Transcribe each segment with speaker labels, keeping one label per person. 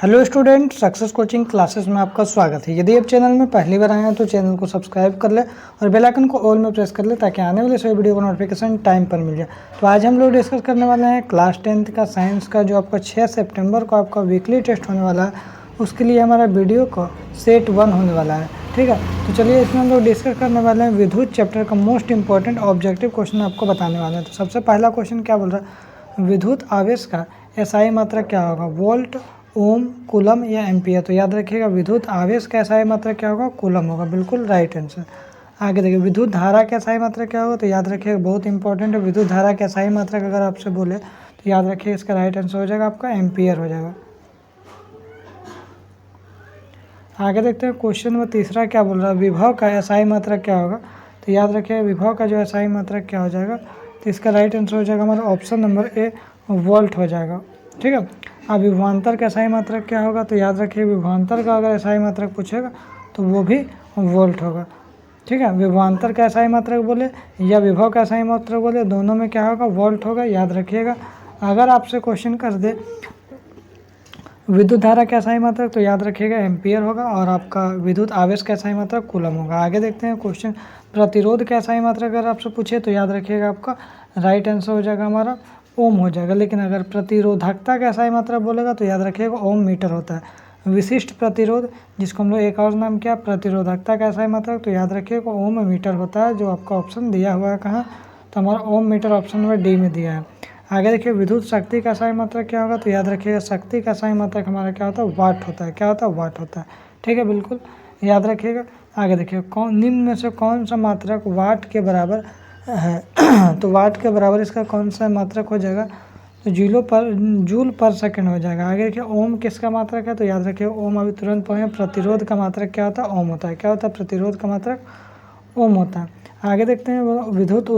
Speaker 1: Hello student, success coaching classes में आपका स्वागत है। यदि आप चैनल में पहली बार आए हैं तो चैनल को सब्सक्राइब कर ले और बेल आइकन को ऑल में प्रेस कर ले ताकि आने वाले सभी वीडियो का नोटिफिकेशन टाइम पर मिल जाए। तो आज हम लोग डिस्कस करने वाले हैं क्लास 10th का साइंस का जो आपका 6 सितंबर को आपका वीकली टेस्ट होने वाला है, उसके लिए हमारा वीडियो का सेट 1 होने वाला है। ठीक है, तो चलिए इसमें हम लोग डिस्कस करने वाले हैं विद्युत चैप्टर का मोस्ट इंपॉर्टेंट ऑब्जेक्टिव क्वेश्चन आपको बताने वाले हैं। तो सबसे पहला क्वेश्चन क्या बोल रहा है, विद्युत आवेश का एसआई मात्रा क्या होगा, वोल्ट, ओम, कूलम या एम्पियर। तो याद रखिएगा विद्युत आवेश का एसआई मात्रा क्या होगा, कूलम होगा, बिल्कुल राइट आंसर। आगे देखिए विद्युत धारा का एसआई मात्रा क्या होगा, तो याद रखिएगा बहुत इंपॉर्टेंट है, विद्युत धारा का एसआई मात्रा अगर आपसे बोले तो याद रखिए इसका राइट आंसर हो जाएगा आपका एम्पियर हो जाएगा। आगे देखते हैं क्वेश्चन नंबर तीसरा क्या बोल रहा है, विभव का एसआई मात्रा क्या होगा। तो याद रखिए विभव का जो एसआई मात्रा क्या हो जाएगा, तो इसका राइट आंसर हो जाएगा हमारा ऑप्शन नंबर ए, वोल्ट हो जाएगा। ठीक है, अब विभवांतर का एसआई मात्रक क्या होगा, तो याद रखिए विभवांतर का अगर एसआई मात्रक पूछेगा तो वो भी वोल्ट होगा। ठीक है, विभवांतर का एसआई मात्रक बोले या विभव का एसआई मात्रक बोले, दोनों में क्या होगा, वोल्ट होगा। याद रखिएगा अगर आपसे क्वेश्चन कर दे विद्युत धारा का एसआई मात्रक, तो याद रखिएगा एम्पियर होगा, और आपका विद्युत आवेश का एसआई मात्रक कूलम होगा। आगे देखते हैं क्वेश्चन प्रतिरोध का एसआई मात्रक अगर आपसे पूछे तो याद रखिएगा आपका राइट आंसर हो जाएगा हमारा ओम हो जाएगा। लेकिन अगर प्रतिरोधकता का एसआई मात्रा बोलेगा तो याद रखिएगा ओम मीटर होता है। विशिष्ट प्रतिरोध जिसको हम लोग एक और नाम क्या, प्रतिरोधकता का एसआई मात्रक, तो याद रखिएगा ओम मीटर होता है, जो आपका ऑप्शन दिया हुआ है कहाँ, तो हमारा ओम मीटर ऑप्शन नंबर डी में दिया है। आगे देखिए विद्युत शक्ति का एसआई मात्रक क्या होगा, तो याद रखिएगा शक्ति का एसआई मात्रक हमारा क्या होता है, वाट होता है। क्या होता है, वाट होता है। ठीक है, बिल्कुल याद रखिएगा। आगे देखिए निम्न में से कौन सा मात्रक वाट के बराबर है तो वाट के बराबर इसका कौन सा मात्रक हो जाएगा, तो जूल पर सेकंड हो जाएगा। आगे देखिए ओम किसका मात्रक है, तो याद रखिए ओम अभी तुरंत पढ़े, प्रतिरोध का मात्रक क्या होता है, ओम होता है। क्या होता है, प्रतिरोध का मात्रक ओम होता है। आगे देखते हैं विद्युत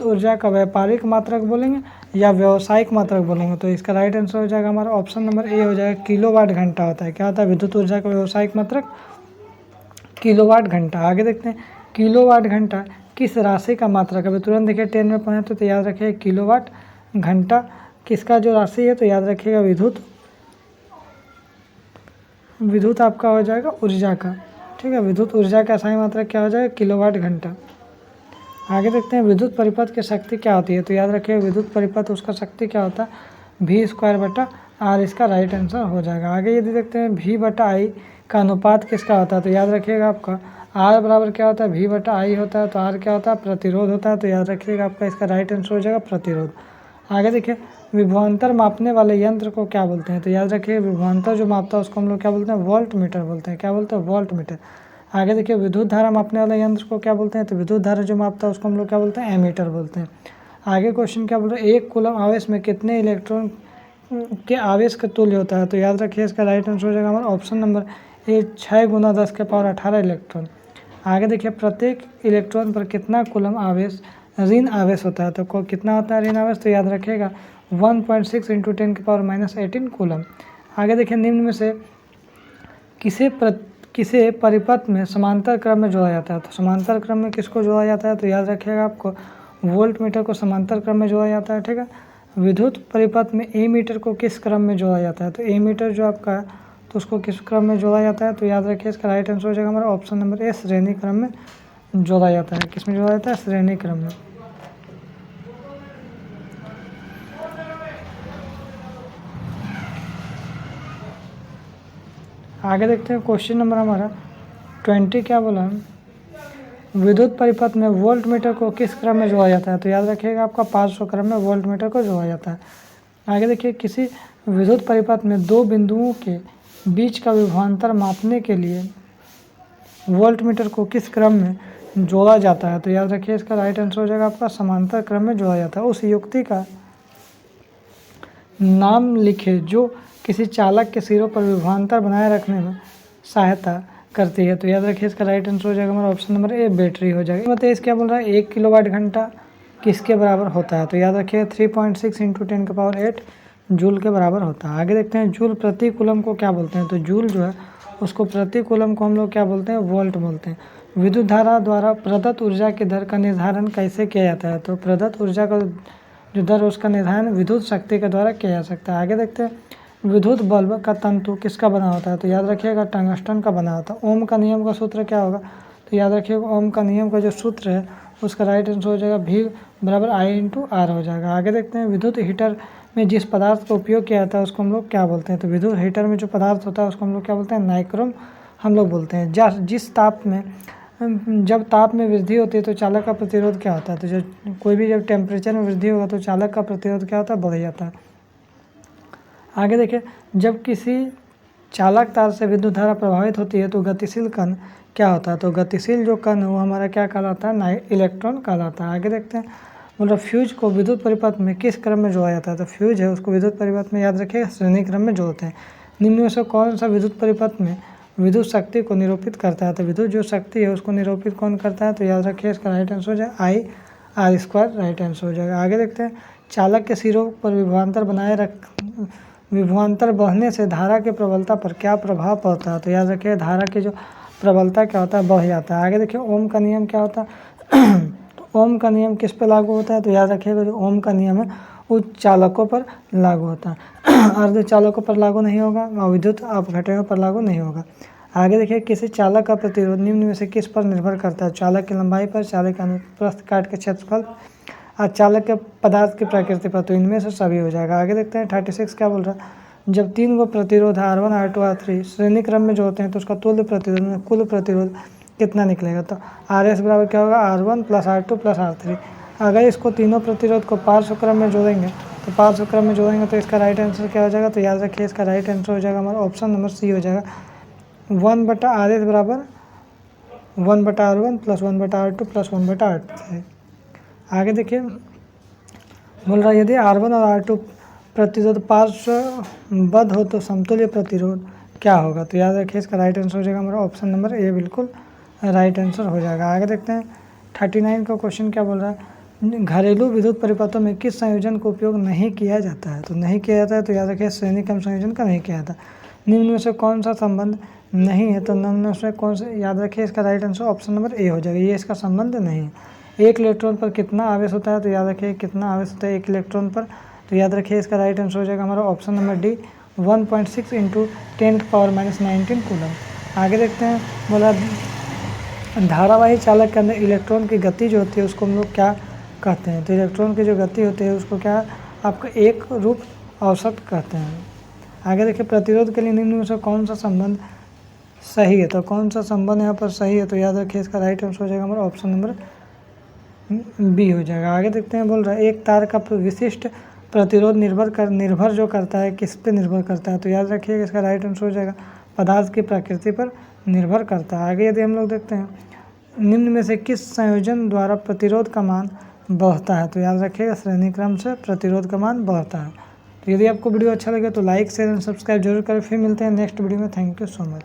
Speaker 1: ऊर्जा का व्यापारिक मात्रक बोलेंगे या व्यावसायिक मात्रक बोलेंगे, तो इसका राइट आंसर हो जाएगा हमारा ऑप्शन नंबर ए हो जाएगा, किलोवाट घंटा होता है। क्या होता है, विद्युत ऊर्जा का व्यावसायिक मात्रक किलोवाट घंटा। आगे देखते हैं किलोवाट घंटा किस राशि का मात्रक है, तुरंत देखिए 10 में पढ़े तो याद रखिए किलोवाट घंटा किसका जो राशि है, तो याद रखिएगा विद्युत आपका हो जाएगा ऊर्जा का। ठीक है, विद्युत ऊर्जा का एसआई मात्रक क्या हो जाएगा, किलोवाट घंटा। आगे देखते हैं विद्युत परिपथ की शक्ति क्या होती है, तो याद रखिए विद्युत परिपथ उसका शक्ति क्या होता है, V² इसका राइट आंसर हो जाएगा। आगे यदि देखते हैं V/I का अनुपात किसका होता है, तो याद रखिएगा आपका R बराबर क्या होता है, V/I होता है, तो R क्या होता है, प्रतिरोध होता है, तो याद रखिएगा आपका इसका राइट आंसर हो जाएगा प्रतिरोध। आगे देखिए विभवांतर मापने वाले यंत्र को क्या बोलते हैं, तो याद रखिए विभवांतर जो मापता है उसको हम लोग क्या बोलते हैं, वोल्ट मीटर बोलते हैं। क्या बोलते हैं, वोल्ट मीटर। आगे देखिए विद्युत धारा मापने वाले यंत्र को क्या बोलते हैं, तो विद्युत धारा जो मापता है उसको हम लोग क्या बोलते हैं, एमीटर बोलते हैं। आगे क्वेश्चन क्या बोल रहे हैं, 1 कूलम आवेश में कितने इलेक्ट्रॉन के आवेश का तुल्य होता है, तो याद रखिए इसका राइट आंसर हो जाएगा हमारा ऑप्शन नंबर ए, 6 × 10⁻18 इलेक्ट्रॉन। आगे देखिए प्रत्येक इलेक्ट्रॉन पर कितना कूलम आवेश ऋण आवेश होता है, तो कितना होता है ऋण आवेश, तो याद रखिएगा 1.6 × 10⁻18 कूलम। आगे देखिए निम्न में से किसे परिपथ में समांतर क्रम में जोड़ा जाता है, तो समांतर क्रम में किसको जोड़ा जाता है, तो याद रखिएगा आपको वोल्ट मीटर को समांतर क्रम में जोड़ा जाता है। ठीक है, विद्युत परिपथ में ए मीटर को किस क्रम में जोड़ा जाता है, तो ए मीटर जो आपका है तो उसको किस क्रम में जोड़ा जाता है, तो याद रखिए इसका राइट आंसर हो जाएगा हमारा ऑप्शन नंबर ए, श्रेणी क्रम में जोड़ा जाता है। किस में जोड़ा जाता है, श्रेणी क्रम में। आगे देखते हैं क्वेश्चन नंबर हमारा 20 क्या बोला है, विद्युत परिपथ में वोल्ट मीटर को किस क्रम में जोड़ा जाता है, तो याद रखिएगा आपका 500 क्रम में वोल्ट मीटर को जोड़ा जाता है। आगे देखिए किसी विद्युत परिपथ में 2 बिंदुओं के बीच का विभवांतर मापने के लिए वोल्ट मीटर को किस क्रम में जोड़ा जाता है, तो याद रखिए इसका राइट आंसर हो जाएगा आपका समांतर क्रम में जोड़ा जाता है। उस युक्ति का नाम लिखे जो किसी चालक के सिरों पर विभवांतर बनाए रखने में सहायता करती है, तो याद रखिए इसका राइट आंसर हो जाएगा हमारा ऑप्शन नंबर ए, बैटरी हो जाएगा। मतलब इस क्या बोल रहा है, 1 किलोवाट घंटा किसके बराबर होता है, तो याद रखिए 3.6 × 10⁸ जूल के बराबर होता है। आगे देखते हैं जूल प्रति कूलम को क्या बोलते हैं, तो जूल जो है उसको प्रति कूलम को हम लोग क्या बोलते हैं, वोल्ट बोलते हैं। विद्युत धारा द्वारा प्रदत्त ऊर्जा की दर का निर्धारण कैसे किया जाता है, तो प्रदत्त ऊर्जा का जो दर उसका निर्धारण विद्युत शक्ति के द्वारा किया जा सकता है। आगे देखते हैं विद्युत बल्ब का तंतु किसका बना होता है? तो याद रखिएगा टंगस्टन का बना होता है। ओम का नियम का सूत्र क्या होगा? तो याद रखिएगा ओम का नियम का जो सूत्र है उसका राइट आंसर हो जाएगा V बराबर I/R हो जाएगा। आगे देखते हैं विद्युत हीटर में जिस पदार्थ का उपयोग किया जाता है उसको हम लोग क्या बोलते हैं? तो विद्युत हीटर में जो पदार्थ होता है उसको हम लोग क्या बोलते हैं? नाइक्रोम हम लोग बोलते हैं। जिस ताप में जब ताप में वृद्धि होती है तो चालक का प्रतिरोध क्या होता है? तो जब टेम्परेचर में वृद्धि होगा तो चालक का प्रतिरोध क्या होता है? बढ़ जाता है। आगे देखिए, जब किसी चालक तार से विद्युत धारा प्रभावित होती है तो गतिशील कण क्या होता है? तो गतिशील जो कण है वो हमारा क्या कहलाता है? इलेक्ट्रॉन कहलाता है। आगे देखते हैं, मतलब फ्यूज को विद्युत परिपथ में किस क्रम में जोड़ा जाता है? तो फ्यूज है उसको विद्युत परिपथ में याद रखिएगा श्रेणी क्रम में जोड़ते हैं। निम्न में से कौन सा विद्युत परिपथ में विद्युत शक्ति को निरूपित करता है? तो विद्युत जो शक्ति है उसको निरूपित कौन करता है? तो याद रखिए इसका राइट आंसर हो जाएगा I/R² राइट आंसर हो जाएगा। आगे देखते हैं, चालक के सिरों पर विभवांतर बढ़ने से धारा की प्रबलता पर क्या प्रभाव पड़ता है? तो याद रखिए धारा की जो प्रबलता क्या होता है? बढ़ जाता है। आगे देखिए ओम का नियम क्या होता है? तो ओम का नियम किस पे लागू होता है? तो याद रखिएगा जो ओम का नियम है वो चालकों पर लागू होता है, अर्ध चालकों पर लागू नहीं होगा और विद्युत अपघटकों पर लागू नहीं होगा। आगे देखिए, किसी चालक का प्रतिरोध निम्न में से किस पर निर्भर करता है? चालक की लंबाई पर, चालक के अनुप्रस्थ काट के क्षेत्रफल और चालक के पदार्थ की प्रकृति पर। तो इनमें से सभी हो जाएगा। आगे देखते हैं 36 क्या बोल रहा है? जब 3 गो प्रतिरोध R1 R2 R3 श्रेणी क्रम में जोड़ते हैं तो उसका तुल्य प्रतिरोध में कुल प्रतिरोध कितना निकलेगा? तो RS बराबर क्या होगा? R1 + R2 + R3। अगर इसको तीनों प्रतिरोध को पार्श्व क्रम में जोड़ेंगे तो इसका राइट आंसर क्या हो जाएगा? तो याद रखिए इसका राइट आंसर हो जाएगा हमारा ऑप्शन नंबर C हो जाएगा 1/RS बराबर 1/R1 + 1/R2 + 1/R3। आगे देखिए, बोल रहा है यदि R1 और R2 प्रतिरोध पार्श्वबद्ध हो तो समतुल्य प्रतिरोध क्या होगा? तो याद रखिए इसका राइट आंसर हो जाएगा हमारा ऑप्शन नंबर A बिल्कुल राइट आंसर हो जाएगा। आगे देखते हैं 39 का क्वेश्चन क्या बोल रहा है? घरेलू विद्युत परिपथों में किस संयोजन का उपयोग नहीं किया जाता है? तो नहीं किया जाता है तो याद रखिए श्रेणी क्रम संयोजन का नहीं किया जाता। निम्न में से कौन सा संबंध नहीं है? तो निम्न में से कौन सा? याद रखिए इसका right answer option number A हो जाएगा, ये इसका संबंध नहीं है। एक इलेक्ट्रॉन पर कितना आवेश होता है? तो याद रखिए कितना आवेश होता है एक इलेक्ट्रॉन पर? तो याद रखिए इसका राइट आंसर हो जाएगा हमारा ऑप्शन नंबर D 1.6 × 10⁻⁻19 कूलम। आगे देखते हैं, बोला धारावाही चालक के अंदर इलेक्ट्रॉन की गति जो होती है उसको हम लोग क्या कहते हैं? तो इलेक्ट्रॉन की जो गति होती है उसको क्या आपका एक रूप औसत कहते हैं। आगे देखिए, प्रतिरोध के लिए निम्न में से कौन सा संबंध सही है? तो कौन सा संबंध यहाँ पर सही है? तो याद रखिए इसका राइट आंसर हो जाएगा हमारा ऑप्शन नंबर B हो जाएगा। आगे देखते हैं, बोल रहा है एक तार का विशिष्ट प्रतिरोध निर्भर जो करता है किस पे निर्भर करता है? तो याद रखिएगा इसका राइट आंसर हो जाएगा पदार्थ की प्रकृति पर निर्भर करता है। आगे यदि हम लोग देखते हैं, निम्न में से किस संयोजन द्वारा प्रतिरोध का मान बढ़ता है? तो याद रखिएगा श्रेणी क्रम से प्रतिरोध का मान बढ़ता है। तो यदि आपको वीडियो अच्छा लगे तो लाइक शेयर एंड सब्सक्राइब जरूर करें। फिर मिलते हैं नेक्स्ट वीडियो में। Thank you so much.